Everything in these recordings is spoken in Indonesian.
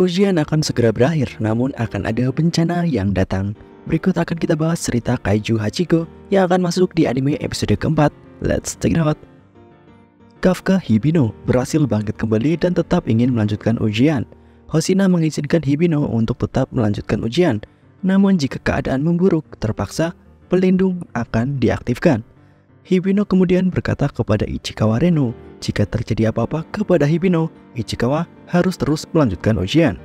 Ujian akan segera berakhir, namun akan ada bencana yang datang. Berikut akan kita bahas cerita Kaiju Hachiko yang akan masuk di anime episode keempat. Let's check it out. Kafka Hibino berhasil bangkit kembali dan tetap ingin melanjutkan ujian. Hoshina mengizinkan Hibino untuk tetap melanjutkan ujian. Namun jika keadaan memburuk, terpaksa pelindung akan diaktifkan. Hibino kemudian berkata kepada Ichikawa Reno, jika terjadi apa-apa kepada Hibino, Ichikawa harus terus melanjutkan ujian.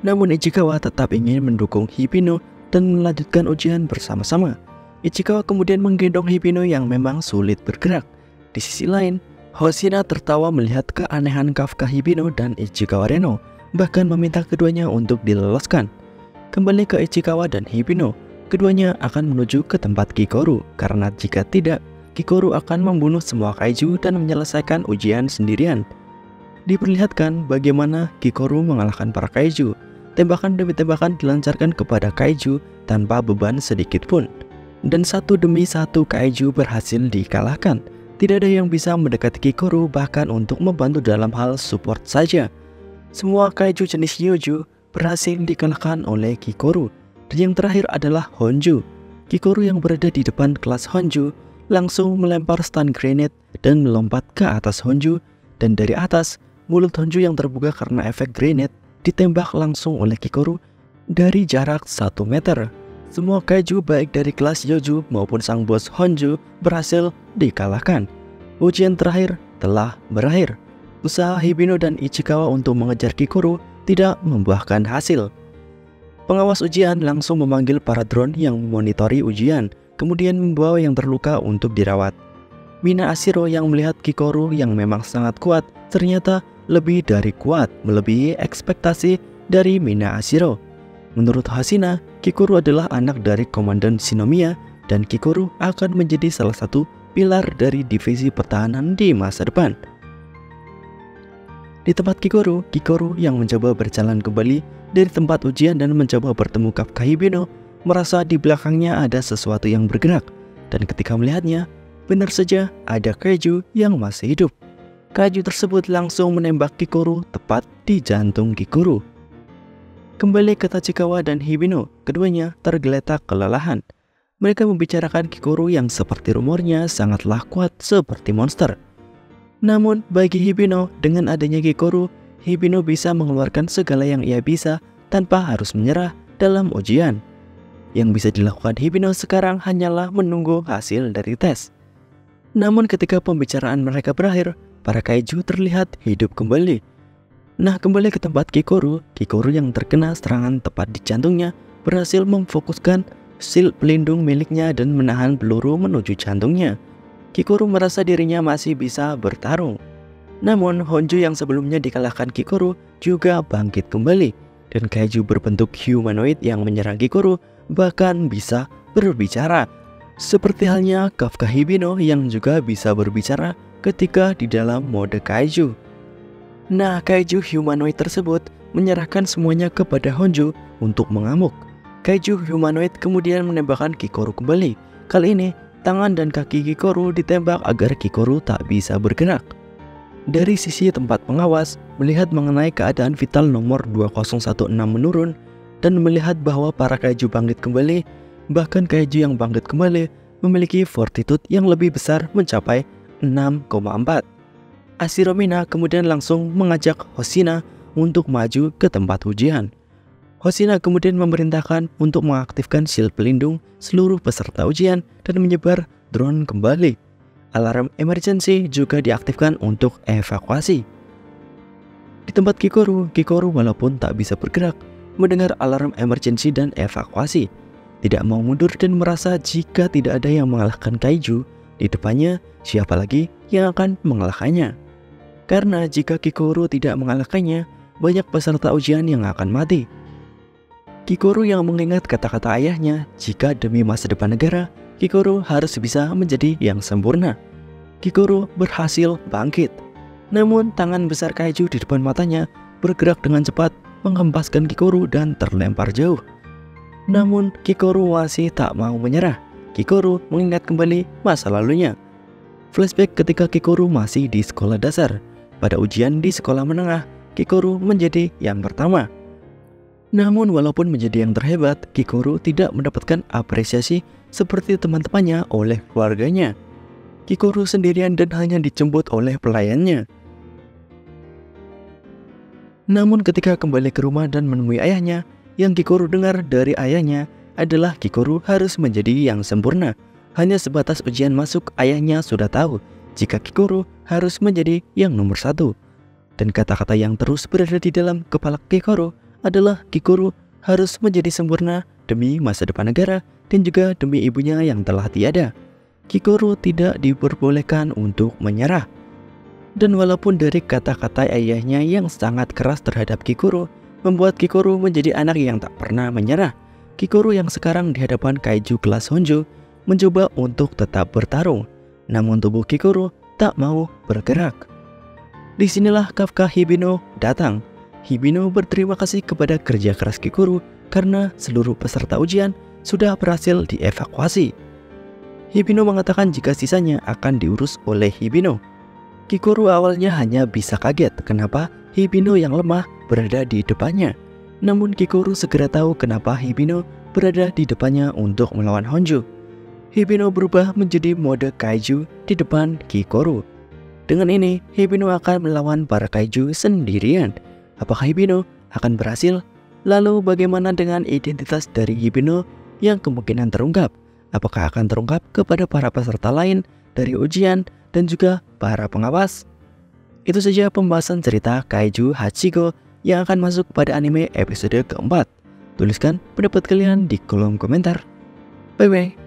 Namun Ichikawa tetap ingin mendukung Hibino dan melanjutkan ujian bersama-sama. Ichikawa kemudian menggendong Hibino yang memang sulit bergerak. Di sisi lain, Hoshina tertawa melihat keanehan Kafka Hibino dan Ichikawa Reno, bahkan meminta keduanya untuk diloloskan. Kembali ke Ichikawa dan Hibino, keduanya akan menuju ke tempat Kikoru, karena jika tidak, Kikoru akan membunuh semua kaiju dan menyelesaikan ujian sendirian. Diperlihatkan bagaimana Kikoru mengalahkan para kaiju. Tembakan demi tembakan dilancarkan kepada kaiju tanpa beban sedikit pun. Dan satu demi satu kaiju berhasil dikalahkan. Tidak ada yang bisa mendekati Kikoru bahkan untuk membantu dalam hal support saja. Semua kaiju jenis Yoju berhasil dikalahkan oleh Kikoru. Dan yang terakhir adalah Honju. Kikoru yang berada di depan kelas Honju langsung melempar stun grenade dan melompat ke atas Honju. Dan dari atas, mulut Honju yang terbuka karena efek grenade ditembak langsung oleh Kikoru dari jarak 1 meter. Semua kaiju baik dari kelas Yoju maupun sang bos Honju berhasil dikalahkan. Ujian terakhir telah berakhir. Usaha Hibino dan Ichikawa untuk mengejar Kikoru tidak membuahkan hasil. Pengawas ujian langsung memanggil para drone yang memonitori ujian, kemudian membawa yang terluka untuk dirawat. Mina Ashiro yang melihat Kikoru yang memang sangat kuat, ternyata lebih dari kuat, melebihi ekspektasi dari Mina Ashiro. Menurut Hoshina, Kikoru adalah anak dari Komandan Shinomiya, dan Kikoru akan menjadi salah satu pilar dari divisi pertahanan di masa depan. Di tempat Kikoru yang mencoba berjalan kembali dari tempat ujian dan mencoba bertemu Kafka Hibino, merasa di belakangnya ada sesuatu yang bergerak. Dan ketika melihatnya, benar saja ada kaiju yang masih hidup. Kaiju tersebut langsung menembak Kikoru tepat di jantung Kikoru. Kembali ke Tachikawa dan Hibino, keduanya tergeletak kelelahan. Mereka membicarakan Kikoru yang seperti rumornya sangatlah kuat seperti monster. Namun bagi Hibino, dengan adanya Kikoru, Hibino bisa mengeluarkan segala yang ia bisa tanpa harus menyerah dalam ujian. Yang bisa dilakukan Hibino sekarang hanyalah menunggu hasil dari tes. Namun ketika pembicaraan mereka berakhir, para kaiju terlihat hidup kembali. Nah, kembali ke tempat Kikoru yang terkena serangan tepat di jantungnya berhasil memfokuskan shield pelindung miliknya dan menahan peluru menuju jantungnya. Kikoru merasa dirinya masih bisa bertarung. Namun Honju yang sebelumnya dikalahkan Kikoru juga bangkit kembali, dan kaiju berbentuk humanoid yang menyerang Kikoru bahkan bisa berbicara. Seperti halnya Kafka Hibino yang juga bisa berbicara ketika di dalam mode kaiju. Nah, kaiju humanoid tersebut menyerahkan semuanya kepada Honju untuk mengamuk. Kaiju humanoid kemudian menembakkan Kikoru kembali. Kali ini tangan dan kaki Kikoru ditembak agar Kikoru tak bisa bergerak. Dari sisi tempat pengawas, melihat mengenai keadaan vital nomor 2016 menurun dan melihat bahwa para kaiju bangkit kembali, bahkan kaiju yang bangkit kembali memiliki fortitude yang lebih besar mencapai 6,4. Ashiro Mina kemudian langsung mengajak Hoshina untuk maju ke tempat ujian. Hoshina kemudian memerintahkan untuk mengaktifkan shield pelindung seluruh peserta ujian dan menyebar drone kembali. Alarm emergency juga diaktifkan untuk evakuasi. Di tempat Kikoru walaupun tak bisa bergerak, mendengar alarm emergency dan evakuasi. Tidak mau mundur dan merasa jika tidak ada yang mengalahkan kaiju di depannya, siapa lagi yang akan mengalahkannya? Karena jika Kikoru tidak mengalahkannya, banyak peserta ujian yang akan mati. Kikoru yang mengingat kata-kata ayahnya, jika demi masa depan negara, Kikoru harus bisa menjadi yang sempurna. Kikoru berhasil bangkit. Namun tangan besar kaiju di depan matanya bergerak dengan cepat menghempaskan Kikoru dan terlempar jauh. Namun Kikoru masih tak mau menyerah. Kikoru mengingat kembali masa lalunya. Flashback ketika Kikoru masih di sekolah dasar. Pada ujian di sekolah menengah, Kikoru menjadi yang pertama. Namun walaupun menjadi yang terhebat, Kikoru tidak mendapatkan apresiasi seperti teman-temannya oleh keluarganya. Kikoru sendirian dan hanya dijemput oleh pelayannya. Namun ketika kembali ke rumah dan menemui ayahnya, yang Kikoru dengar dari ayahnya adalah Kikoru harus menjadi yang sempurna. Hanya sebatas ujian masuk, ayahnya sudah tahu jika Kikoru harus menjadi yang nomor 1. Dan kata-kata yang terus berada di dalam kepala Kikoru adalah Kikoru harus menjadi sempurna demi masa depan negara dan juga demi ibunya yang telah tiada. Kikoru tidak diperbolehkan untuk menyerah. Dan walaupun dari kata-kata ayahnya yang sangat keras terhadap Kikoru membuat Kikoru menjadi anak yang tak pernah menyerah, Kikoru yang sekarang di hadapan kaiju kelas Honjo mencoba untuk tetap bertarung. Namun tubuh Kikoru tak mau bergerak. Disinilah Kafka Hibino datang. Hibino berterima kasih kepada kerja keras Kikoru karena seluruh peserta ujian sudah berhasil dievakuasi. Hibino mengatakan jika sisanya akan diurus oleh Hibino. Kikoru awalnya hanya bisa kaget kenapa Hibino yang lemah berada di depannya. Namun Kikoru segera tahu kenapa Hibino berada di depannya untuk melawan Honjo. Hibino berubah menjadi mode kaiju di depan Kikoru. Dengan ini, Hibino akan melawan para kaiju sendirian. Apakah Hibino akan berhasil? Lalu bagaimana dengan identitas dari Hibino yang kemungkinan terungkap? Apakah akan terungkap kepada para peserta lain dari ujian dan juga para pengawas? Itu saja pembahasan cerita Kaiju Hachiko yang akan masuk pada anime episode keempat. Tuliskan pendapat kalian di kolom komentar. Bye bye.